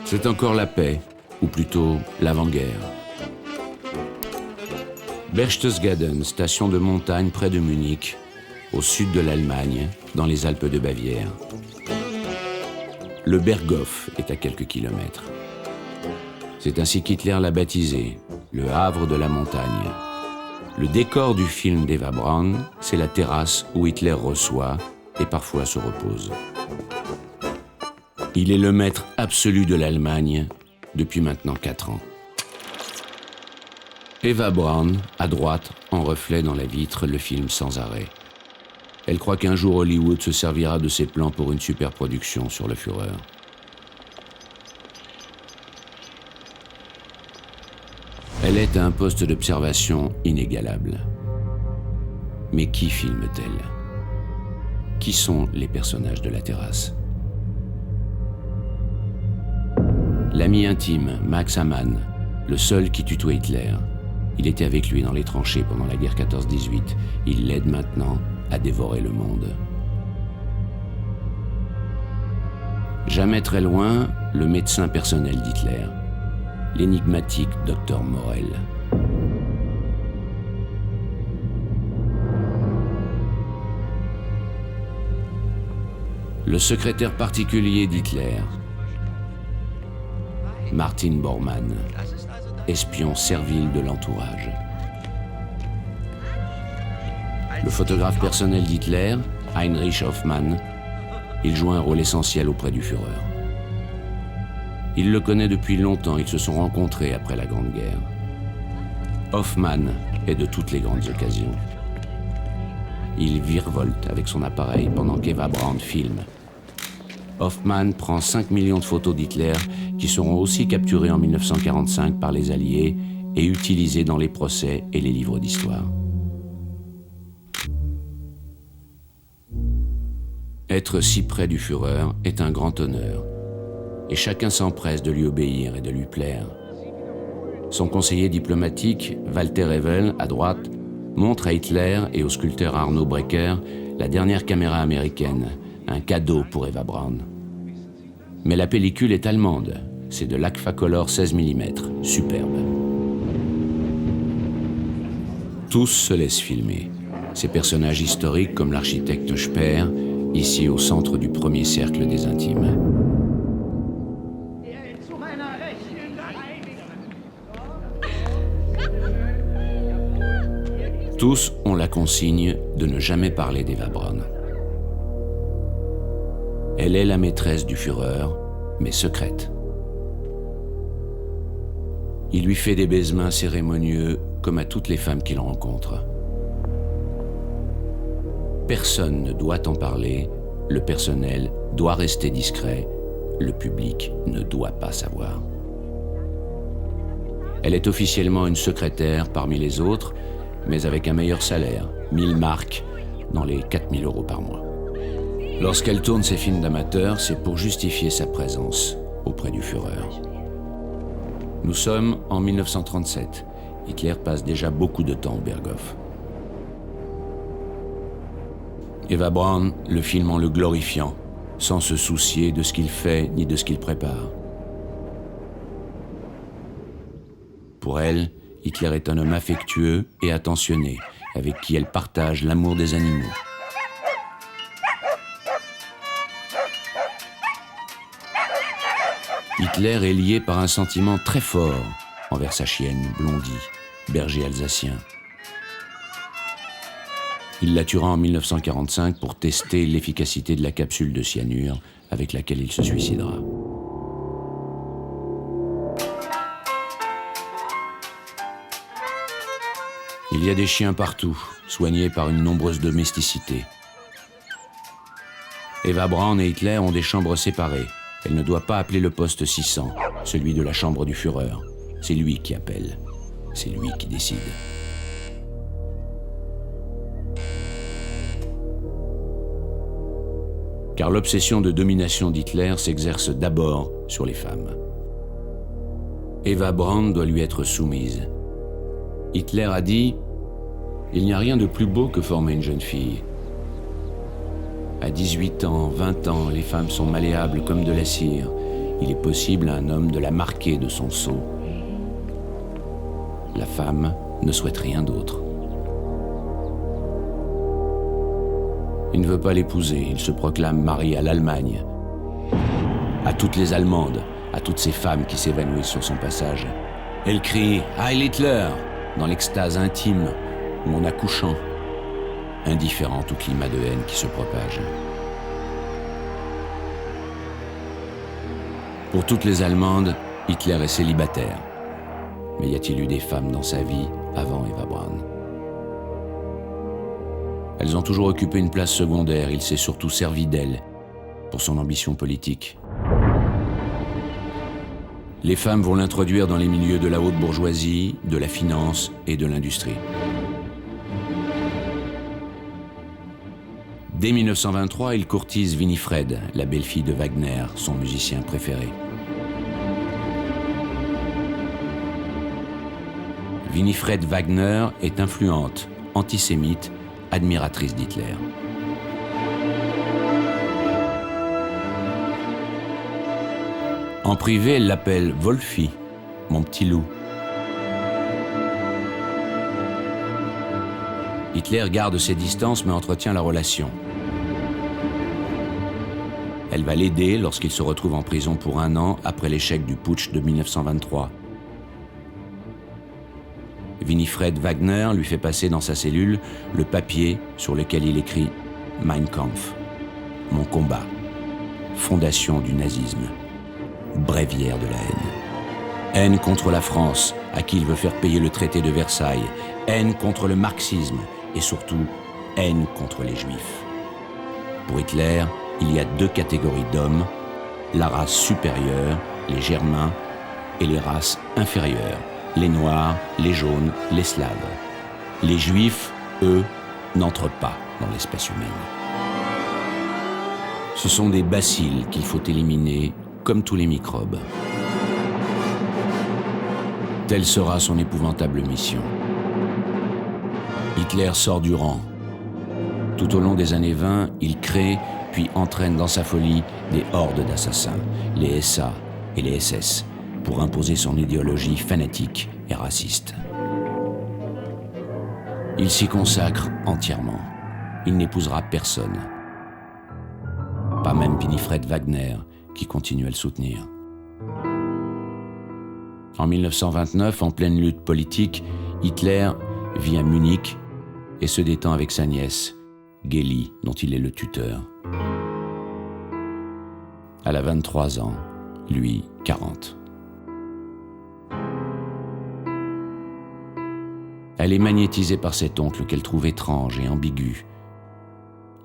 C'est encore la paix, ou plutôt l'avant-guerre. Berchtesgaden, station de montagne près de Munich, au sud de l'Allemagne, dans les Alpes de Bavière. Le Berghof est à quelques kilomètres. C'est ainsi qu'Hitler l'a baptisé, le havre de la montagne. Le décor du film d'Eva Braun, c'est la terrasse où Hitler reçoit et parfois se repose. Il est le maître absolu de l'Allemagne depuis maintenant 4 ans. Eva Braun, à droite, en reflet dans la vitre, le film sans arrêt. Elle croit qu'un jour Hollywood se servira de ses plans pour une superproduction sur le Führer. Elle est à un poste d'observation inégalable. Mais qui filme-t-elle? Qui sont les personnages de la terrasse? L'ami intime, Max Amann, le seul qui tutoie Hitler. Il était avec lui dans les tranchées pendant la guerre 14-18. Il l'aide maintenant à dévorer le monde. Jamais très loin, le médecin personnel d'Hitler, l'énigmatique Dr Morel. Le secrétaire particulier d'Hitler, Martin Bormann, espion servile de l'entourage. Le photographe personnel d'Hitler, Heinrich Hoffmann, il joue un rôle essentiel auprès du Führer. Il le connaît depuis longtemps, ils se sont rencontrés après la Grande Guerre. Hoffmann est de toutes les grandes occasions. Il virevolte avec son appareil pendant qu'Eva Braun filme. Hoffmann prend 5 millions de photos d'Hitler qui seront aussi capturées en 1945 par les Alliés et utilisées dans les procès et les livres d'histoire. Être si près du Führer est un grand honneur, et chacun s'empresse de lui obéir et de lui plaire. Son conseiller diplomatique, Walter Evel, à droite, montre à Hitler et au sculpteur Arno Breker la dernière caméra américaine, un cadeau pour Eva Braun. Mais la pellicule est allemande, c'est de l'Agfacolor 16 mm, superbe. Tous se laissent filmer. Ces personnages historiques comme l'architecte Speer, ici au centre du premier cercle des intimes. Tous ont la consigne de ne jamais parler d'Eva Braun. Elle est la maîtresse du Führer, mais secrète. Il lui fait des baisements cérémonieux comme à toutes les femmes qu'il rencontre. Personne ne doit en parler, le personnel doit rester discret, le public ne doit pas savoir. Elle est officiellement une secrétaire parmi les autres, mais avec un meilleur salaire, 1000 marks, dans les 4000 € par mois. Lorsqu'elle tourne ses films d'amateurs, c'est pour justifier sa présence auprès du Führer. Nous sommes en 1937. Hitler passe déjà beaucoup de temps au Berghof. Eva Braun le filme en le glorifiant, sans se soucier de ce qu'il fait ni de ce qu'il prépare. Pour elle, Hitler est un homme affectueux et attentionné, avec qui elle partage l'amour des animaux. Hitler est lié par un sentiment très fort envers sa chienne, Blondie, berger alsacien. Il la tuera en 1945 pour tester l'efficacité de la capsule de cyanure avec laquelle il se suicidera. Il y a des chiens partout, soignés par une nombreuse domesticité. Eva Braun et Hitler ont des chambres séparées. Elle ne doit pas appeler le poste 600, celui de la chambre du Führer. C'est lui qui appelle. C'est lui qui décide. Car l'obsession de domination d'Hitler s'exerce d'abord sur les femmes. Eva Braun doit lui être soumise. Hitler a dit « Il n'y a rien de plus beau que former une jeune fille. À 18 ans, 20 ans, les femmes sont malléables comme de la cire. il est possible à un homme de la marquer de son sceau. La femme ne souhaite rien d'autre. Il ne veut pas l'épouser, il se proclame marié à l'Allemagne, à toutes les Allemandes, à toutes ces femmes qui s'évanouissent sur son passage. Elle crie « Heil Hitler !» dans l'extase intime ou en accouchant, indifférente au climat de haine qui se propage. Pour toutes les Allemandes, Hitler est célibataire. Mais y a-t-il eu des femmes dans sa vie avant Eva Braun? Elles ont toujours occupé une place secondaire, il s'est surtout servi d'elles pour son ambition politique. Les femmes vont l'introduire dans les milieux de la haute bourgeoisie, de la finance et de l'industrie. Dès 1923, il courtise Winifred, la belle-fille de Wagner, son musicien préféré. Winifred Wagner est influente, antisémite, admiratrice d'Hitler. En privé, elle l'appelle Wolfi, mon petit loup. Hitler garde ses distances mais entretient la relation. Elle va l'aider lorsqu'il se retrouve en prison pour 1 an après l'échec du putsch de 1923. Winifred Wagner lui fait passer dans sa cellule le papier sur lequel il écrit « Mein Kampf », « Mon combat », fondation du nazisme, bréviaire de la haine. Haine contre la France, à qui il veut faire payer le traité de Versailles, haine contre le marxisme et surtout haine contre les Juifs. Pour Hitler, il y a 2 catégories d'hommes, la race supérieure, les Germains, et les races inférieures, les Noirs, les Jaunes, les Slaves. Les Juifs, eux, n'entrent pas dans l'espèce humaine. Ce sont des bacilles qu'il faut éliminer, comme tous les microbes. Telle sera son épouvantable mission. Hitler sort du rang. Tout au long des années 20, il crée puis entraîne dans sa folie des hordes d'assassins, les SA et les SS, pour imposer son idéologie fanatique et raciste. Il s'y consacre entièrement. Il n'épousera personne. Pas même Winifred Wagner, qui continue à le soutenir. En 1929, en pleine lutte politique, Hitler vit à Munich et se détend avec sa nièce, Gélie, dont il est le tuteur. Elle a 23 ans, lui 40. Elle est magnétisée par cet oncle qu'elle trouve étrange et ambigu.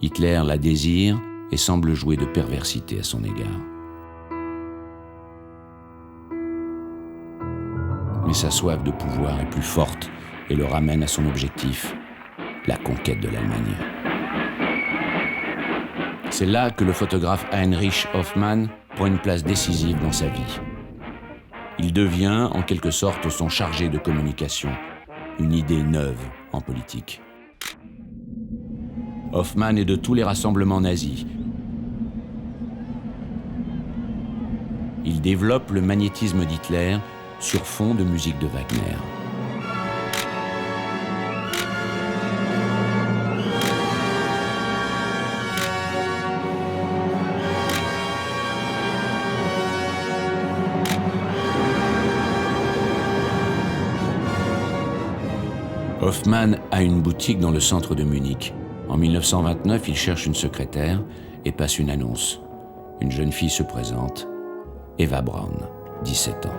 Hitler la désire et semble jouer de perversité à son égard. Mais sa soif de pouvoir est plus forte et le ramène à son objectif, la conquête de l'Allemagne. C'est là que le photographe Heinrich Hoffmann prend une place décisive dans sa vie. Il devient, en quelque sorte, son chargé de communication, une idée neuve en politique. Hoffmann est de tous les rassemblements nazis. Il développe le magnétisme d'Hitler sur fond de musique de Wagner. Hoffmann a une boutique dans le centre de Munich. En 1929, il cherche une secrétaire et passe une annonce. Une jeune fille se présente, Eva Braun, 17 ans.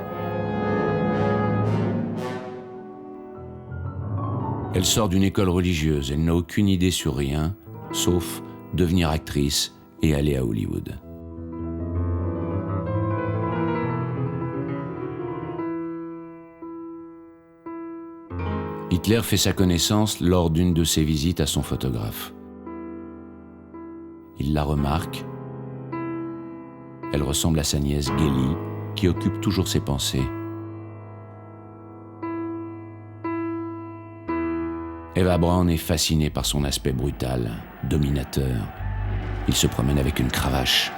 Elle sort d'une école religieuse, elle n'a aucune idée sur rien, sauf devenir actrice et aller à Hollywood. Hitler fait sa connaissance lors d'une de ses visites à son photographe. Il la remarque. Elle ressemble à sa nièce Gélie, qui occupe toujours ses pensées. Eva Braun est fascinée par son aspect brutal, dominateur. Il se promène avec une cravache.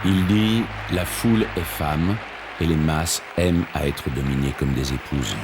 Il dit « La foule est femme et les masses aiment à être dominées comme des épouses ».